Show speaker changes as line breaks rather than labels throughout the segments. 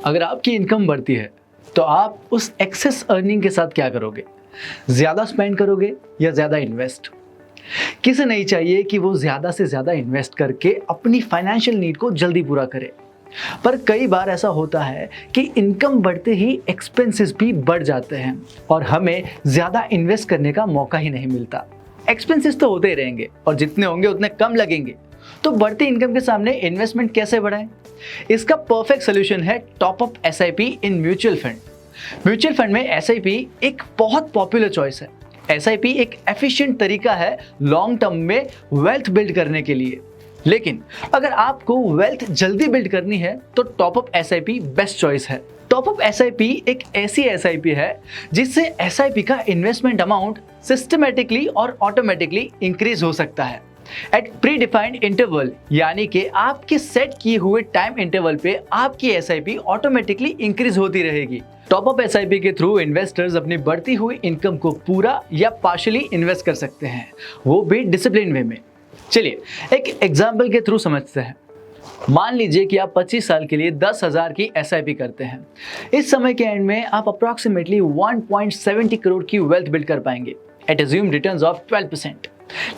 अगर आपकी इनकम बढ़ती है तो आप उस एक्सेस अर्निंग के साथ क्या करोगे? ज़्यादा स्पेंड करोगे या ज़्यादा इन्वेस्ट? किसे नहीं चाहिए कि वो ज़्यादा से ज़्यादा इन्वेस्ट करके अपनी फाइनेंशियल नीड को जल्दी पूरा करे। पर कई बार ऐसा होता है कि इनकम बढ़ते ही एक्सपेंसेस भी बढ़ जाते हैं और हमें ज़्यादा इन्वेस्ट करने का मौका ही नहीं मिलता। एक्सपेंसेस तो होते ही रहेंगे और जितने होंगे उतने कम लगेंगे, तो बढ़ती इनकम के सामने इन्वेस्टमेंट कैसे बढ़ाएं? इसका परफेक्ट सोल्यूशन है top up SIP in mutual fund. Mutual fund में एसआईपी एक बहुत पॉपुलर चॉइस है। एसआईपी एक एफिशिएंट तरीका है लॉन्ग टर्म में वेल्थ बिल्ड करने के लिए। लेकिन अगर आपको वेल्थ जल्दी बिल्ड करनी है तो top up SIP best choice है। टॉप अप एसआईपी एक ऐसी एसआईपी है जिससे एसआईपी का इन्वेस्टमेंट अमाउंट सिस्टमैटिकली और ऑटोमेटिकली इंक्रीज हो सकता है एट प्री डिफाइंड इंटरवल, यानी कि आपके सेट किए हुए टाइम इंटरवल पे आपकी एसआईपी ऑटोमेटिकली इंक्रीज होती रहेगी। टॉप अप एसआईपी के थ्रू इन्वेस्टर्स अपनी बढ़ती हुई इनकम को पूरा या पार्शियली इन्वेस्ट कर सकते हैं, वो भी डिसिप्लिन वे में। चलिए एक एग्जाम्पल के थ्रू समझते हैं। मान लीजिए कि आप 25 साल के लिए 10,000 की एसआईपी करते हैं। इस समय के एंड में आप अप्रॉक्सीमेटली 1.70 करोड़ की वेल्थ बिल्ड कर पाएंगे एट अज्यूम्ड रिटर्न्स ऑफ 12%।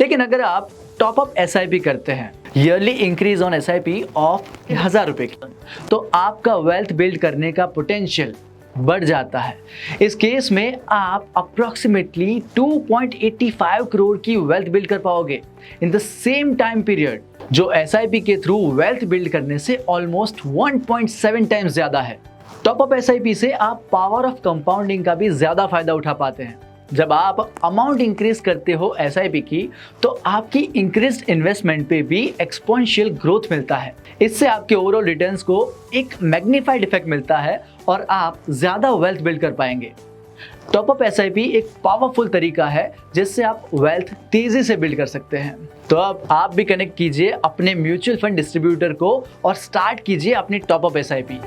लेकिन अगर आप टॉप अप एसआईपी करते हैं, yearly increase on SIP of 1,000 रुपए की, तो आपका वेल्थ बिल्ड करने का पोटेंशियल बढ़ जाता है। इस केस में आप अप्रॉक्सीमेटली 2.85 करोड़ की वेल्थ बिल्ड कर पाओगे in the same time period, जो एसआईपी के थ्रू वेल्थ बिल्ड करने से ऑलमोस्ट 1.7 टाइम्स ज्यादा है। टॉप अप एसआईपी से आप पावर ऑफ कंपाउंडिंग का भी ज्यादा फायदा उठा पाते हैं। जब आप अमाउंट इंक्रीज करते हो एसआईपी की, तो आपकी इंक्रीज्ड इन्वेस्टमेंट पे भी एक्सपोनेंशियल ग्रोथ मिलता है। इससे आपके ओवरऑल रिटर्न्स को एक मैग्नीफाइड इफेक्ट मिलता है और आप ज्यादा वेल्थ बिल्ड कर पाएंगे। टॉप अप एसआईपी एक पावरफुल तरीका है जिससे आप वेल्थ तेजी से बिल्ड कर सकते हैं। तो अब आप भी कनेक्ट कीजिए अपने म्यूचुअल फंड डिस्ट्रीब्यूटर को और स्टार्ट कीजिए अपनी टॉप अप एसआईपी।